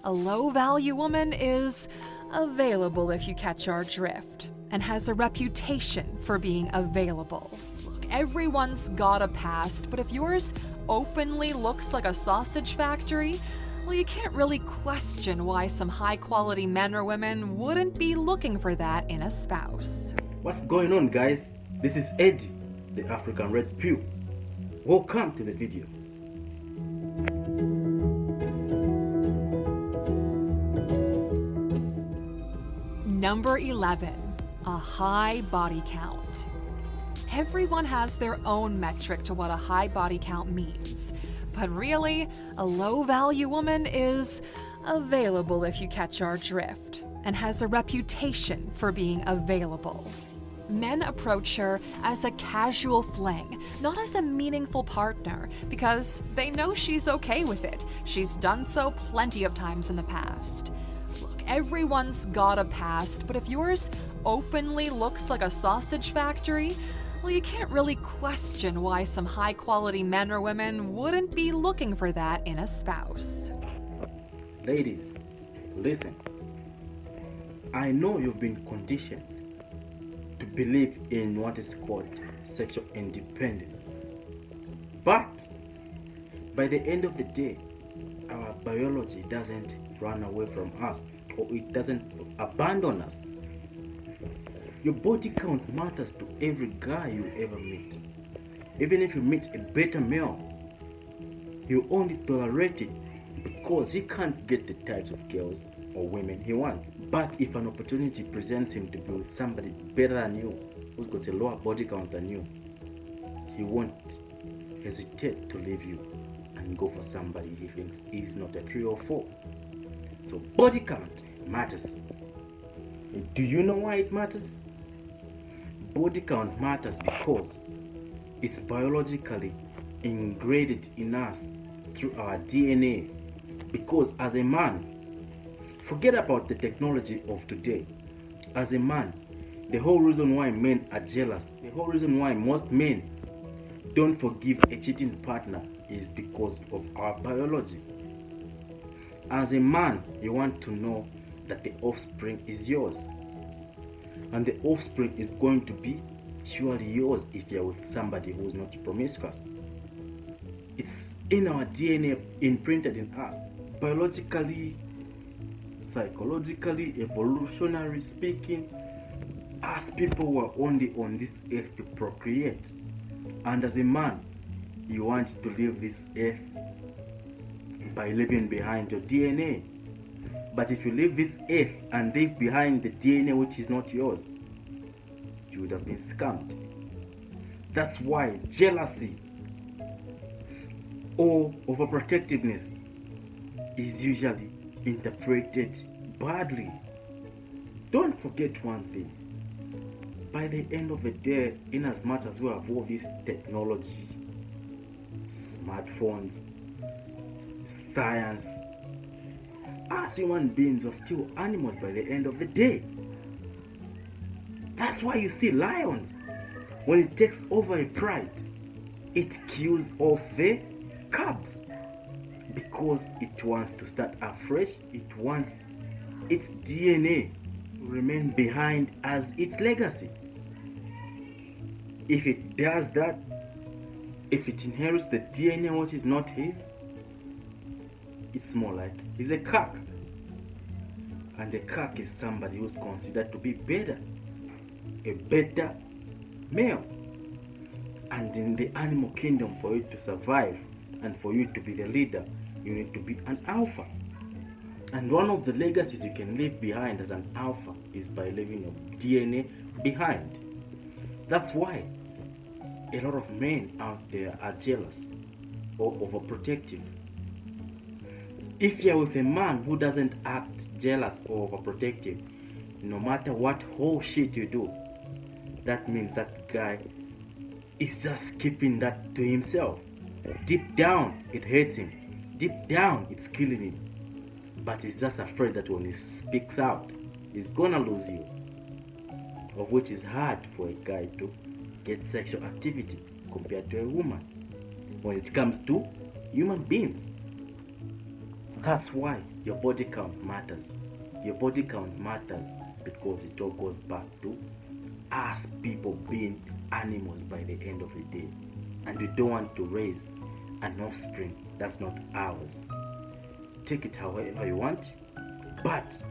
a low-value woman is available if you catch our drift, and has a reputation for being available. Look, everyone's got a past, but if yours openly looks like a sausage factory, well, you can't really question why some high-quality men or women wouldn't be looking for that in a spouse. What's going on, guys? This is Eddie, the African Red Pill. Welcome to the video. Number 11, a high body count. Everyone has their own metric to what a high body count means, but really, a low-value woman is available if you catch our drift, and has a reputation for being available. Men approach her as a casual fling, not as a meaningful partner, because they know she's okay with it. She's done so plenty of times in the past. Look, everyone's got a past, but if yours openly looks like a sausage factory, well, you can't really question why some high-quality men or women wouldn't be looking for that in a spouse. Ladies, listen. I know you've been conditioned to believe in what is called sexual independence. But by the end of the day, our biology doesn't run away from us, or it doesn't abandon us. Your body count matters to every guy you ever meet. Even if you meet a better male, you only tolerate it because he can't get the types of girls or women he wants. But if an opportunity presents him to be with somebody better than you, who's got a lower body count than you, he won't hesitate to leave you and go for somebody he thinks is not a 3 or 4. So body count matters. Do you know why it matters? Body count matters because it's biologically ingrained in us through our DNA. Because as a man, forget about the technology of today. As a man, the whole reason why men are jealous, the whole reason why most men don't forgive a cheating partner is because of our biology. As a man, you want to know that the offspring is yours. And the offspring is going to be surely yours if you're with somebody who's not promiscuous. It's in our DNA, imprinted in us. Biologically, psychologically, evolutionary speaking, us people were only on this earth to procreate. And as a man, you want to leave this earth by leaving behind your DNA. But if you leave this earth and leave behind the DNA which is not yours, you would have been scammed. That's why jealousy or overprotectiveness is usually interpreted badly. Don't forget one thing. By the end of the day, in as much as we have all this technology, smartphones, science, us human beings are still animals by the end of the day. That's why you see lions, when it takes over a pride, it kills off the cubs because it wants to start afresh. It wants its DNA to remain behind as its legacy. If it does that, if it inherits the DNA which is not his, it's more like he's a cuck. And a cuck is somebody who's considered to be better, a better male. And in the animal kingdom, for you to survive and for you to be the leader, you need to be an alpha. And one of the legacies you can leave behind as an alpha is by leaving your DNA behind. That's why a lot of men out there are jealous or overprotective. If you're with a man who doesn't act jealous or overprotective, no matter what whole shit you do, that means that guy is just keeping that to himself. Deep down, it hurts him. Deep down, it's killing him. But he's just afraid that when he speaks out, he's gonna lose you. Of which is hard for a guy to get sexual activity compared to a woman when it comes to human beings. That's why Your body count matters. Your body count matters because it all goes back to us people being animals by the end of the day. And we don't want to raise an offspring that's not ours. Take it however you want, but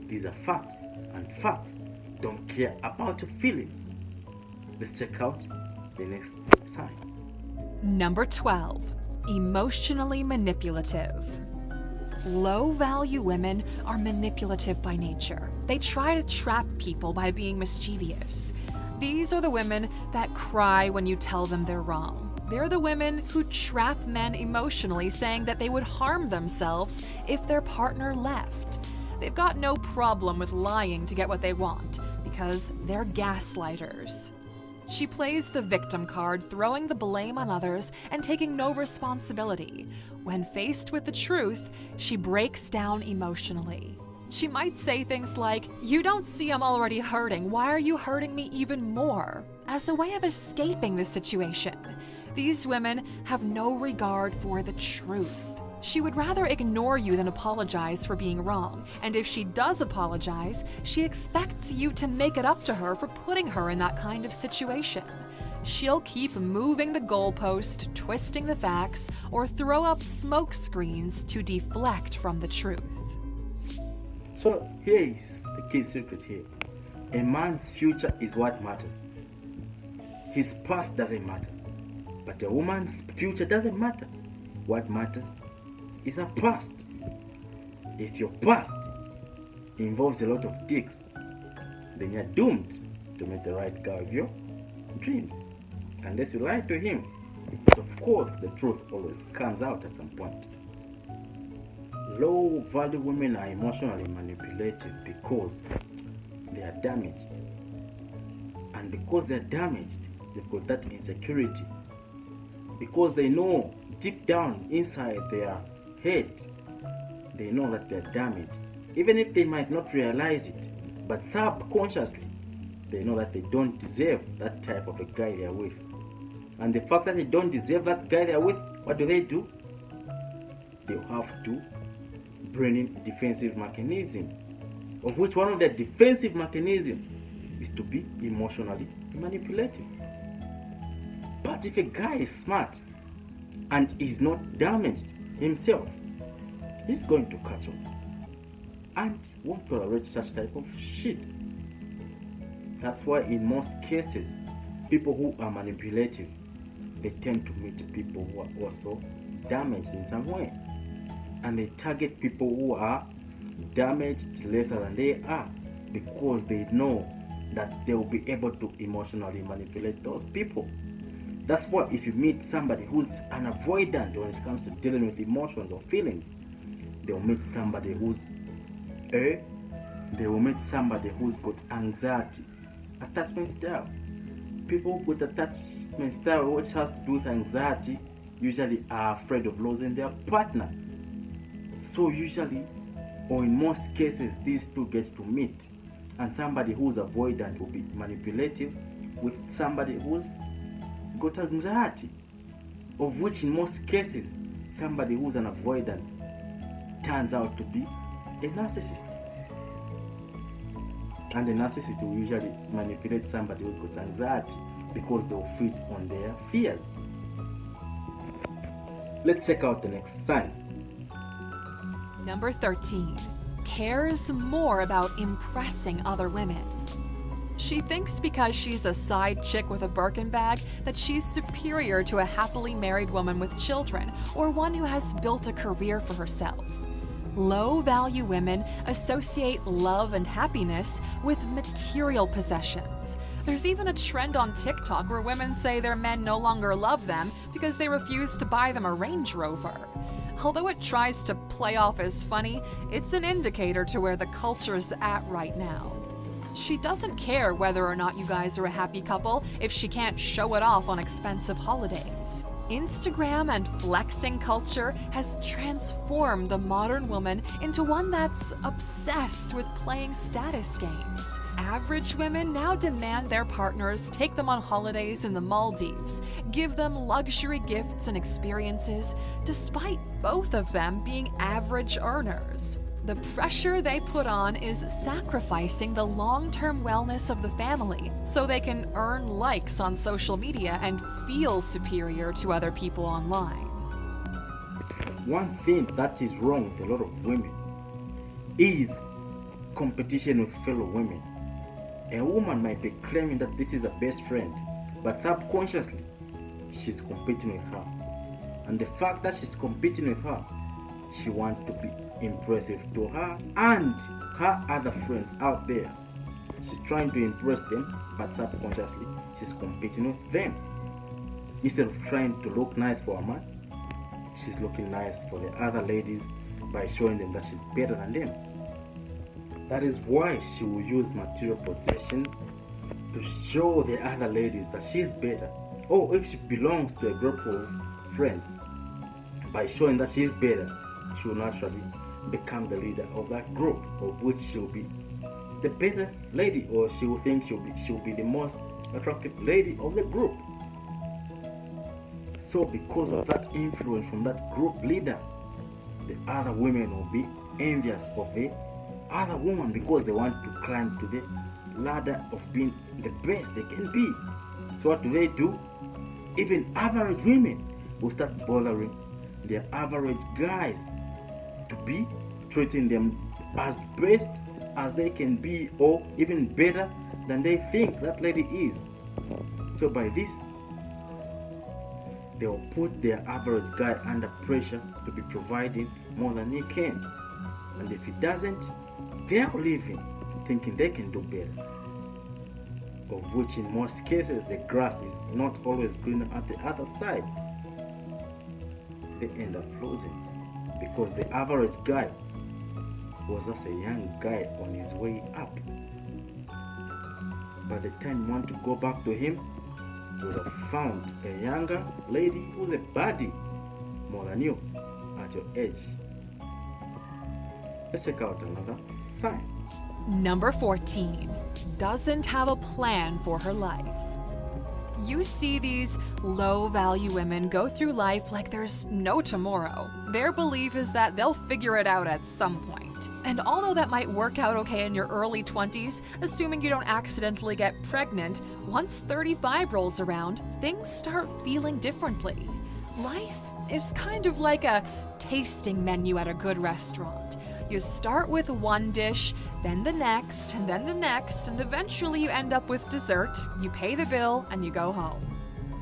these are facts, and facts don't care about your feelings. Let's check out the next sign. Number 12, emotionally manipulative. Low-value women are manipulative by nature. They try to trap people by being mischievous. These are the women that cry when you tell them they're wrong. They're the women who trap men emotionally, saying that they would harm themselves if their partner left. They've got no problem with lying to get what they want, because they're gaslighters. She plays the victim card, throwing the blame on others and taking no responsibility. When faced with the truth, she breaks down emotionally. She might say things like, "You don't see I'm already hurting. Why are you hurting me even more?" as a way of escaping the situation. These women have no regard for the truth. She would rather ignore you than apologize for being wrong. And if she does apologize, she expects you to make it up to her for putting her in that kind of situation. She'll keep moving the goalpost, twisting the facts, or throw up smoke screens to deflect from the truth. So here is the key secret here. A man's future is what matters. His past doesn't matter. But a woman's future doesn't matter. What matters is her past. If your past involves a lot of dicks, then you're doomed to meet the right guy of your dreams. Unless you lie to him. But of course, the truth always comes out at some point. Low-value women are emotionally manipulative because they are damaged. And because they're damaged, they've got that insecurity. Because they know deep down inside their head, they know that they're damaged. Even if they might not realize it, but subconsciously, they know that they don't deserve that type of a guy they're with. And the fact that they don't deserve that guy they're with, what do? They'll have to bring in a defensive mechanism, of which one of their defensive mechanisms is to be emotionally manipulative. But if a guy is smart and is not damaged himself, he's going to catch on and won't tolerate such type of shit. That's why in most cases, people who are manipulative, they tend to meet people who are also damaged in some way. And they target people who are damaged lesser than they are, because they know that they will be able to emotionally manipulate those people. That's why if you meet somebody who's an avoidant when it comes to dealing with emotions or feelings, they'll meet somebody who's got anxiety, attachment style. People with attachment style, which has to do with anxiety, usually are afraid of losing their partner. So usually, or in most cases, these two gets to meet, and somebody who's avoidant will be manipulative with somebody who's got anxiety, of which in most cases, somebody who's an avoidant turns out to be a narcissist. And the narcissist will usually manipulate somebody who's got anxiety because they'll feed on their fears. Let's check out the next sign. Number 13, cares more about impressing other women. She thinks because she's a side chick with a Birkin bag that she's superior to a happily married woman with children or one who has built a career for herself. Low-value women associate love and happiness with material possessions. There's even a trend on TikTok where women say their men no longer love them because they refuse to buy them a Range Rover. Although it tries to play off as funny, it's an indicator to where the culture's at right now. She doesn't care whether or not you guys are a happy couple if she can't show it off on expensive holidays. Instagram and flexing culture has transformed the modern woman into one that's obsessed with playing status games. Average women now demand their partners take them on holidays in the Maldives, give them luxury gifts and experiences, despite both of them being average earners. The pressure they put on is sacrificing the long-term wellness of the family so they can earn likes on social media and feel superior to other people online. One thing that is wrong with a lot of women is competition with fellow women. A woman might be claiming that this is her best friend, but subconsciously, she's competing with her. And the fact that she's competing with her, she wants to be impressive to her and her other friends out there. She's trying to impress them, but subconsciously, she's competing with them. Instead of trying to look nice for a man, she's looking nice for the other ladies by showing them that she's better than them. That is why she will use material possessions to show the other ladies that she's better. Or if she belongs to a group of friends, by showing that she's better, she will naturally become the leader of that group, of which she will be the better lady, or she will think she will be the most attractive lady of the group. So because of that influence from that group leader, the other women will be envious of the other woman because they want to climb to the ladder of being the best they can be. So what do? Even average women will start bothering their average guys to be treating them as best as they can be, or even better than they think that lady is. So by this, they will put their average guy under pressure to be providing more than he can. And if he doesn't, they'll leave him thinking they can do better. Of which in most cases, the grass is not always greener at the other side. They end up losing because the average guy was just a young guy on his way up. By the time you want to go back to him, you would have found a younger lady who's a baddie more than you at your age. Let's check out another sign. Number 14, doesn't have a plan for her life. You see these low-value women go through life like there's no tomorrow. Their belief is that they'll figure it out at some point. And although that might work out okay in your early 20s, assuming you don't accidentally get pregnant, once 35 rolls around, things start feeling differently. Life is kind of like a tasting menu at a good restaurant. You start with one dish, then the next, and then the next, and eventually you end up with dessert, you pay the bill, and you go home.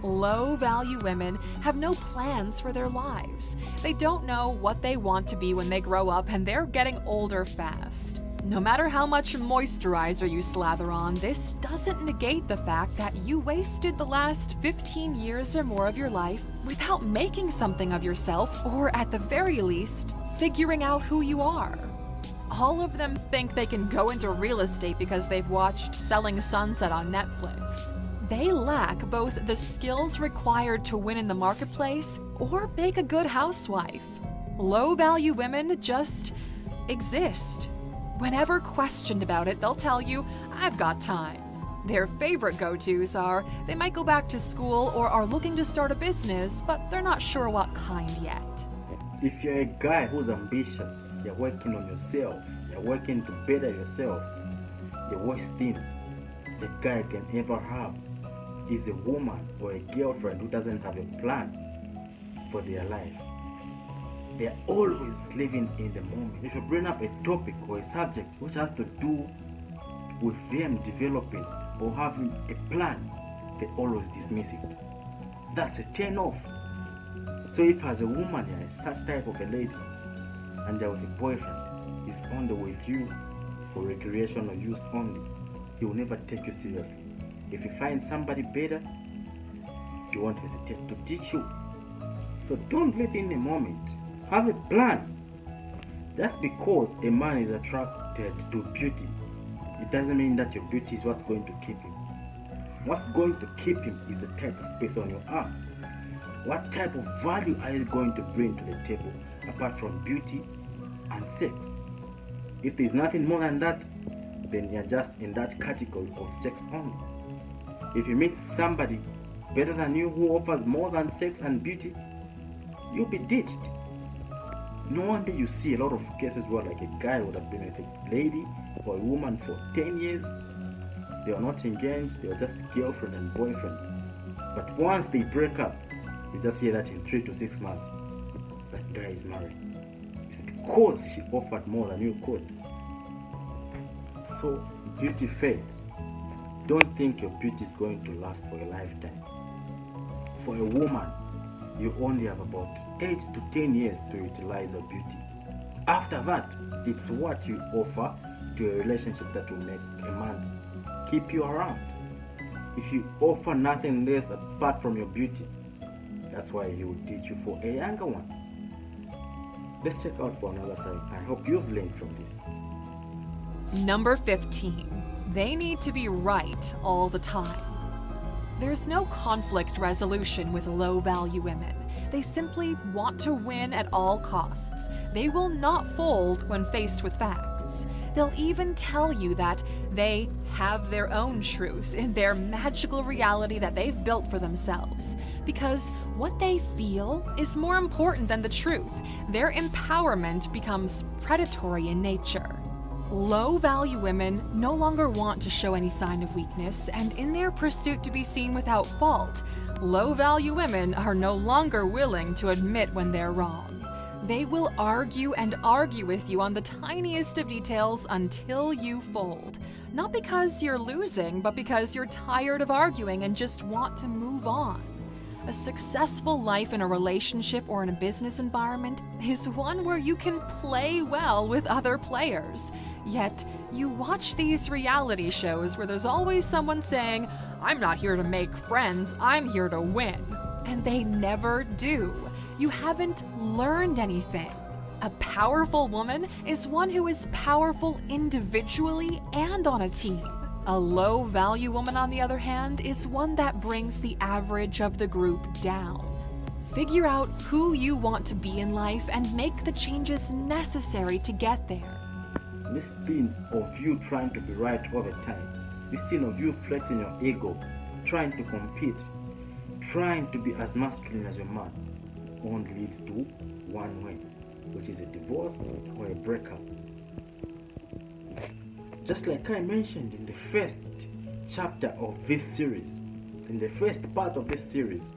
Low-value women have no plans for their lives. They don't know what they want to be when they grow up, and they're getting older fast. No matter how much moisturizer you slather on, this doesn't negate the fact that you wasted the last 15 years or more of your life without making something of yourself, or at the very least, figuring out who you are. All of them think they can go into real estate because they've watched Selling Sunset on Netflix. They lack both the skills required to win in the marketplace or make a good housewife. Low-value women just exist. Whenever questioned about it, they'll tell you, "I've got time." Their favorite go-tos are they might go back to school or are looking to start a business, but they're not sure what kind yet. If you're a guy who's ambitious, you're working on yourself, you're working to better yourself, the worst thing a guy can ever have is a woman or a girlfriend who doesn't have a plan for their life. They're always living in the moment. If you bring up a topic or a subject which has to do with them developing or having a plan, they always dismiss it. That's a turn off. So if as a woman you're such type of a lady and you're with a boyfriend, he's only with you for recreational use only, he will never take you seriously. If you find somebody better, he won't hesitate to teach you. So don't live in the moment. Have a plan. Just because a man is attracted to beauty, it doesn't mean that your beauty is what's going to keep him. What's going to keep him is the type of person you are. What type of value are you going to bring to the table apart from beauty and sex? If there's nothing more than that, then you're just in that category of sex only. If you meet somebody better than you who offers more than sex and beauty, you'll be ditched. No wonder you see a lot of cases where like a guy would have been with a lady or a woman for 10 years. They are not engaged, they are just girlfriend and boyfriend. But once they break up, you just hear that in 3 to 6 months, that guy is married. It's because she offered more than you could. So beauty fades. Don't think your beauty is going to last for a lifetime. For a woman, you only have about 8 to 10 years to utilize your beauty. After that, it's what you offer to a relationship that will make a man keep you around. If you offer nothing less apart from your beauty, that's why he will teach you for a younger one. Let's check out for another sign. I hope you've learned from this. Number 15. They need to be right all the time. There's no conflict resolution with low-value women. They simply want to win at all costs. They will not fold when faced with facts. They'll even tell you that they have their own truth in their magical reality that they've built for themselves. Because what they feel is more important than the truth. Their empowerment becomes predatory in nature. Low-value women no longer want to show any sign of weakness, and in their pursuit to be seen without fault, low-value women are no longer willing to admit when they're wrong. They will argue and argue with you on the tiniest of details until you fold. Not because you're losing, but because you're tired of arguing and just want to move on. A successful life in a relationship or in a business environment is one where you can play well with other players. Yet, you watch these reality shows where there's always someone saying, "I'm not here to make friends, I'm here to win." And they never do. You haven't learned anything. A powerful woman is one who is powerful individually and on a team. A low-value woman, on the other hand, is one that brings the average of the group down. Figure out who you want to be in life and make the changes necessary to get there. This thing of you trying to be right all the time, this thing of you flexing your ego, trying to compete, trying to be as masculine as your man, only leads to one way, which is a divorce or a breakup. Just like I mentioned in the first chapter of this series, in the first part of this series,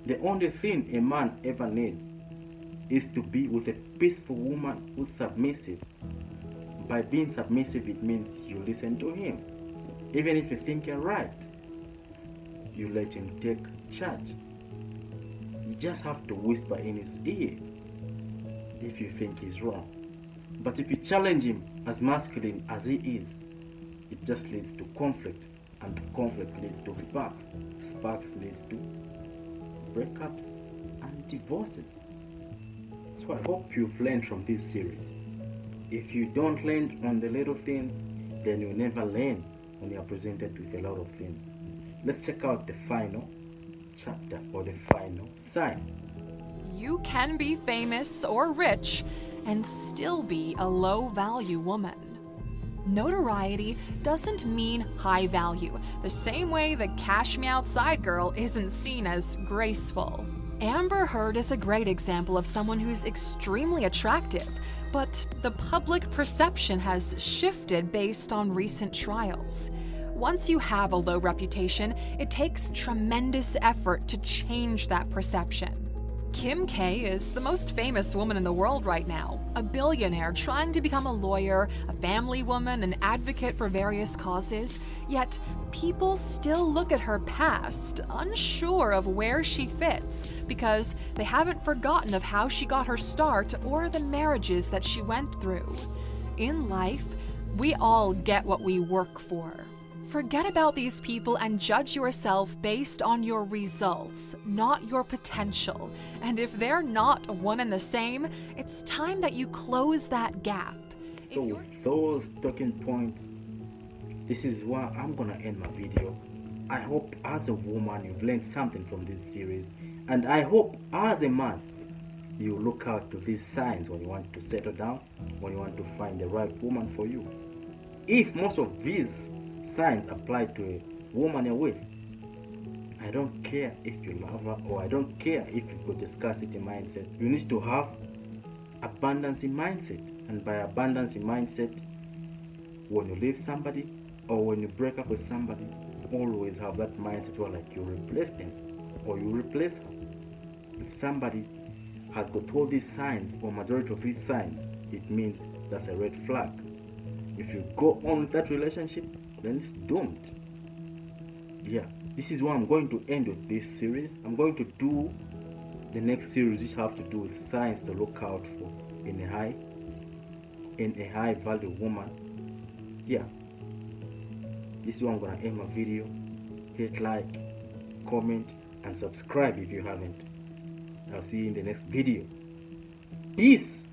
the only thing a man ever needs is to be with a peaceful woman who's submissive. By being submissive, it means you listen to him. Even if you think you're right, you let him take charge. You just have to whisper in his ear if you think he's wrong. But if you challenge him as masculine as he is, it just leads to conflict, and conflict leads to sparks. Sparks leads to breakups and divorces. So I hope you've learned from this series. If you don't learn on the little things, then you'll never learn when you are presented with a lot of things. Let's check out the final chapter or the final sign. You can be famous or rich and still be a low-value woman. Notoriety doesn't mean high value, the same way the Cash Me Outside girl isn't seen as graceful. Amber Heard is a great example of someone who's extremely attractive, but the public perception has shifted based on recent trials. Once you have a low reputation, it takes tremendous effort to change that perception. Kim K is the most famous woman in the world right now, a billionaire trying to become a lawyer, a family woman, an advocate for various causes, yet people still look at her past, unsure of where she fits, because they haven't forgotten of how she got her start or the marriages that she went through. In life, we all get what we work for. Forget about these people and judge yourself based on your results, not your potential. And if they're not one and the same, it's time that you close that gap. So with those talking points, this is where I'm gonna end my video. I hope as a woman you've learned something from this series, and I hope as a man you look out to these signs when you want to settle down, when you want to find the right woman for you. If most of these signs apply to a woman you're with, I don't care if you love her, or I don't care if you've got a scarcity mindset. You need to have abundance mindset. And by abundance mindset, when you leave somebody or when you break up with somebody, always have that mindset where like you replace them or you replace her. If somebody has got all these signs or majority of these signs, it means that's a red flag. If you go on with that relationship, then it's doomed. Yeah, this is why I'm going to end with this series. I'm going to do the next series which have to do with signs to look out for in a high value woman. Yeah, this is why I'm gonna end my video. Hit like, comment, and subscribe if you haven't. I'll see you in the next video. Peace.